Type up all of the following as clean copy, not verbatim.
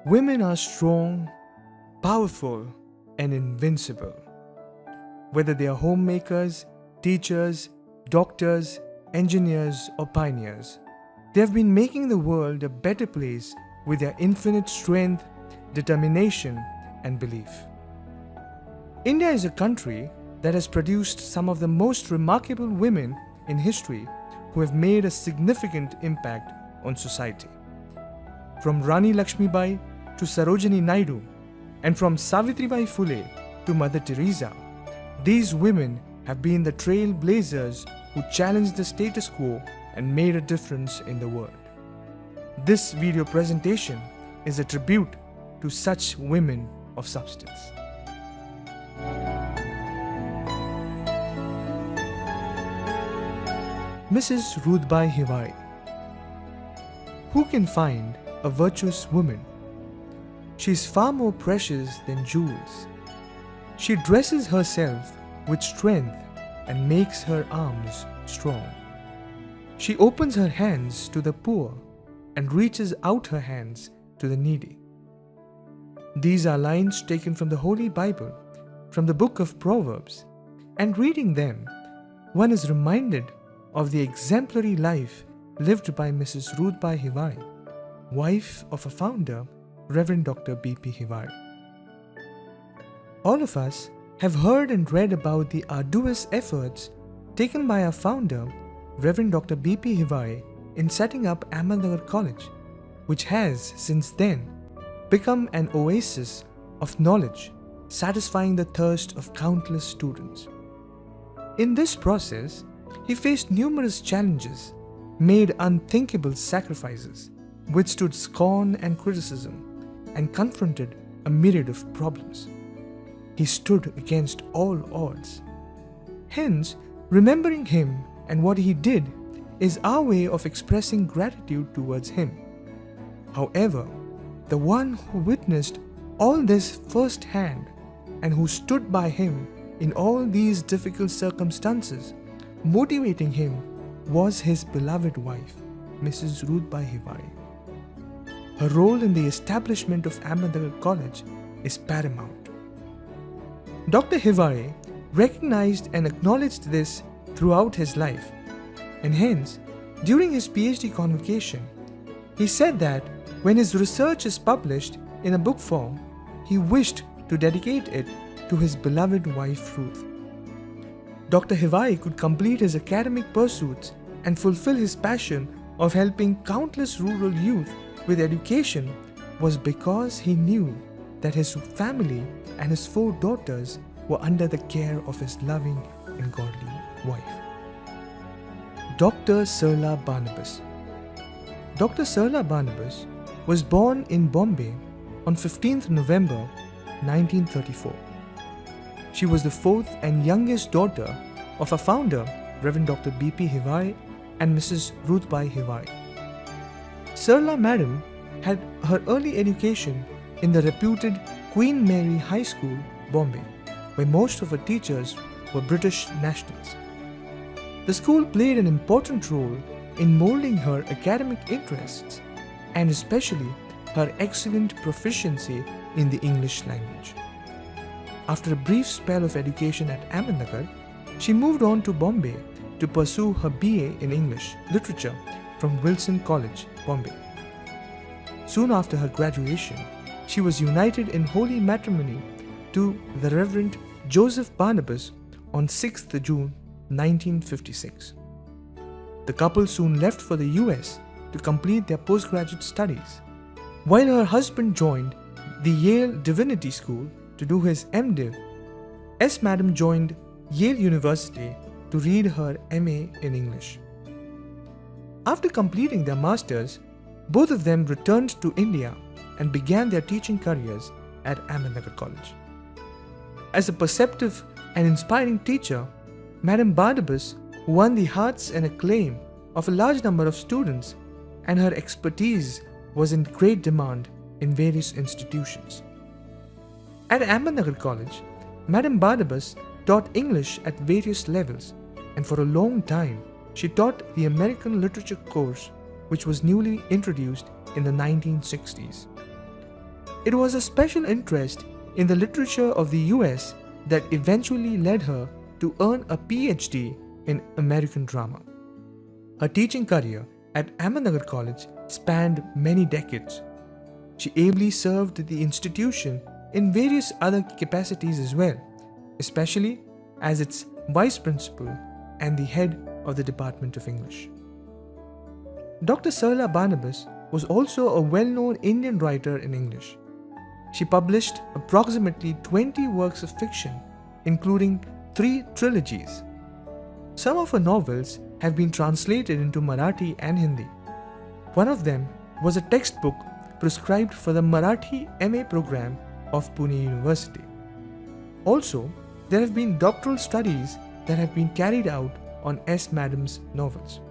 Women are strong, powerful, and invincible. Whether they are homemakers, teachers, doctors, engineers, or pioneers, they have been making the world a better place with their infinite strength, determination, and belief. India is a country that has produced some of the most remarkable women in history who have made a significant impact on society. From Rani Lakshmibai to Sarojini Naidu, and from Savitribai Phule to Mother Teresa, these women have been the trailblazers who challenged the status quo and made a difference in the world. This video presentation is a tribute to such women of substance. Mrs. Ruthbai Hiwari. Who can find a virtuous woman? She is far more precious than jewels. She dresses herself with strength and makes her arms strong. She opens her hands to the poor and reaches out her hands to the needy. These are lines taken from the Holy Bible, from the book of Proverbs, and reading them, one is reminded of the exemplary life lived by Mrs. Ruthbai Hiwari, wife of a founder, Reverend Dr. B.P. Hiwari. All of us have heard and read about the arduous efforts taken by our founder, Reverend Dr. B.P. Hiwari, in setting up Ahmednagar College, which has since then become an oasis of knowledge, satisfying the thirst of countless students. In this process, he faced numerous challenges, made unthinkable sacrifices, withstood scorn and criticism, and confronted a myriad of problems. He stood against all odds. Hence, remembering him and what he did is our way of expressing gratitude towards him. However, the one who witnessed all this firsthand and who stood by him in all these difficult circumstances, motivating him, was his beloved wife, Mrs. Ruthbai Hiwari. Her role in the establishment of Ahmednagar College is paramount. Dr. Hiwari recognized and acknowledged this throughout his life, and hence, during his PhD convocation, he said that when his research is published in a book form, he wished to dedicate it to his beloved wife Ruth. Dr. Hiwari could complete his academic pursuits and fulfill his passion of helping countless rural youth with education was because he knew that his family and his 4 daughters were under the care of his loving and godly wife. Dr. Sarla Barnabas. Dr. Sarla Barnabas was born in Bombay on 15th November 1934. She was the 4th and youngest daughter of a founder, Reverend Dr. B.P. Hiwari and Mrs. Ruthbai Hiwari. Sarla Madam had her early education in the reputed Queen Mary High School, Bombay, where most of her teachers were British nationals. The school played an important role in molding her academic interests and especially her excellent proficiency in the English language. After a brief spell of education at Ahmednagar, she moved on to Bombay to pursue her BA in English Literature from Wilson College, Bombay. Soon after her graduation, she was united in holy matrimony to the Reverend Joseph Barnabas on 6th June 1956. The couple soon left for the US to complete their postgraduate studies. While her husband joined the Yale Divinity School to do his MDiv, S. Madam joined Yale University to read her MA in English. After completing their masters, both of them returned to India and began their teaching careers at Ahmednagar College. As a perceptive and inspiring teacher, Madam Barnabas won the hearts and acclaim of a large number of students, and her expertise was in great demand in various institutions. At Ahmednagar College, Madam Barnabas taught English at various levels, and for a long time she taught the American Literature course, which was newly introduced in the 1960s. It was a special interest in the literature of the US that eventually led her to earn a PhD in American drama. Her teaching career at Ahmednagar College spanned many decades. She ably served the institution in various other capacities as well, especially as its vice principal and the head of the Department of English. Dr. Sarla Barnabas was also a well-known Indian writer in English. She published approximately 20 works of fiction, including 3 trilogies. Some of her novels have been translated into Marathi and Hindi. One of them was a textbook prescribed for the Marathi MA program of Pune University. Also, there have been doctoral studies that have been carried out on S. Madam's novels.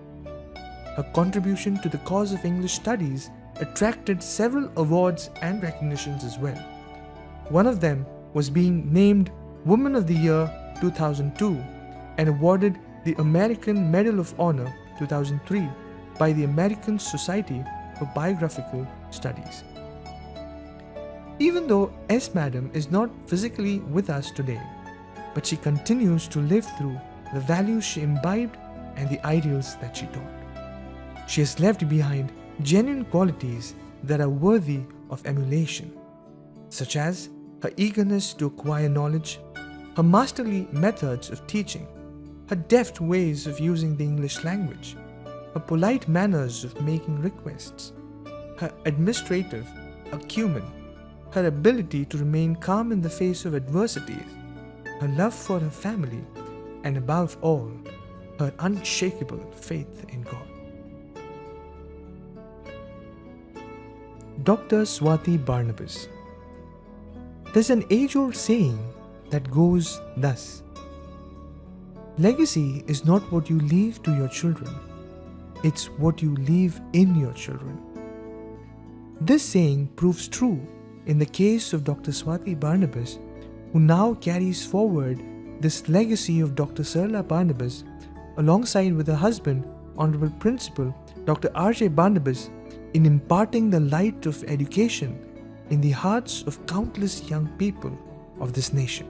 Her contribution to the cause of English studies attracted several awards and recognitions as well. One of them was being named Woman of the Year 2002 and awarded the American Medal of Honor 2003 by the American Society for Biographical Studies. Even though S. Madam is not physically with us today, but she continues to live through the values she imbibed and the ideals that she taught. She has left behind genuine qualities that are worthy of emulation, such as her eagerness to acquire knowledge, her masterly methods of teaching, her deft ways of using the English language, her polite manners of making requests, her administrative acumen, her ability to remain calm in the face of adversities, her love for her family, and above all, her unshakable faith in God. Dr. Swati Barnabas. There's an age-old saying that goes thus: legacy is not what you leave to your children, it's what you leave in your children. This saying proves true in the case of Dr. Swati Barnabas, who now carries forward this legacy of Dr. Sarla Barnabas alongside with her husband, Honorable Principal Dr. R.J. Barnabas, in imparting the light of education in the hearts of countless young people of this nation.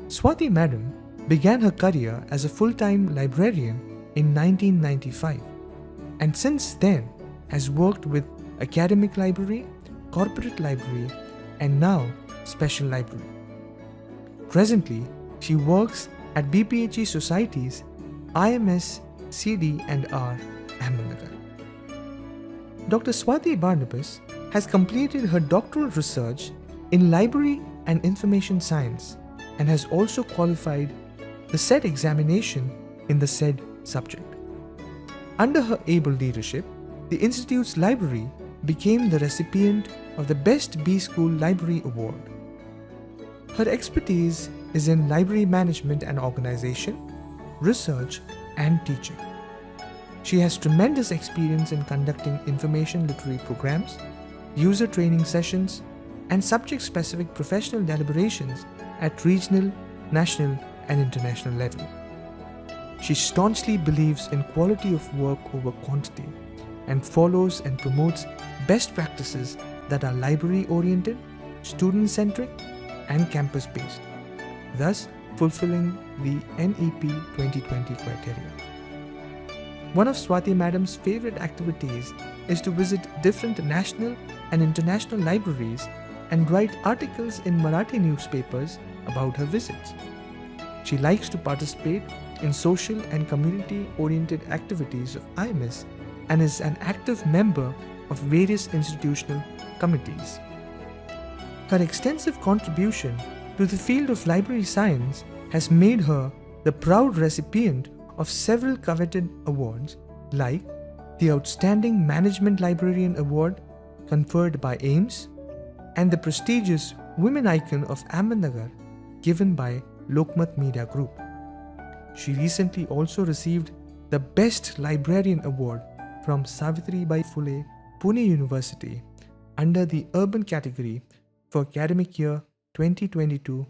Swati Madam began her career as a full-time librarian in 1995 and since then has worked with academic library, corporate library, and now special library. Presently, she works at BPHE Society's IMS CD&R Ahmednagar. Dr. Swati Barnabas has completed her doctoral research in library and information science and has also qualified the said examination in the said subject. Under her able leadership, the Institute's library became the recipient of the Best B-School Library Award. Her expertise is in library management and organization, research, and teaching. She has tremendous experience in conducting information literary programs, user training sessions, and subject-specific professional deliberations at regional, national, and international level. She staunchly believes in quality of work over quantity and follows and promotes best practices that are library-oriented, student-centric, and campus-based, thus fulfilling the NEP 2020 criteria. One of Swati Madam's favorite activities is to visit different national and international libraries and write articles in Marathi newspapers about her visits. She likes to participate in social and community-oriented activities of IMS and is an active member of various institutional committees. Her extensive contribution to the field of library science has made her the proud recipient of several coveted awards like the Outstanding Management Librarian Award conferred by AIMS and the prestigious Women Icon of Ahmednagar given by Lokmat Media Group. She recently also received the Best Librarian Award from Savitribai Phule, Pune University under the Urban category for academic year 2022-23.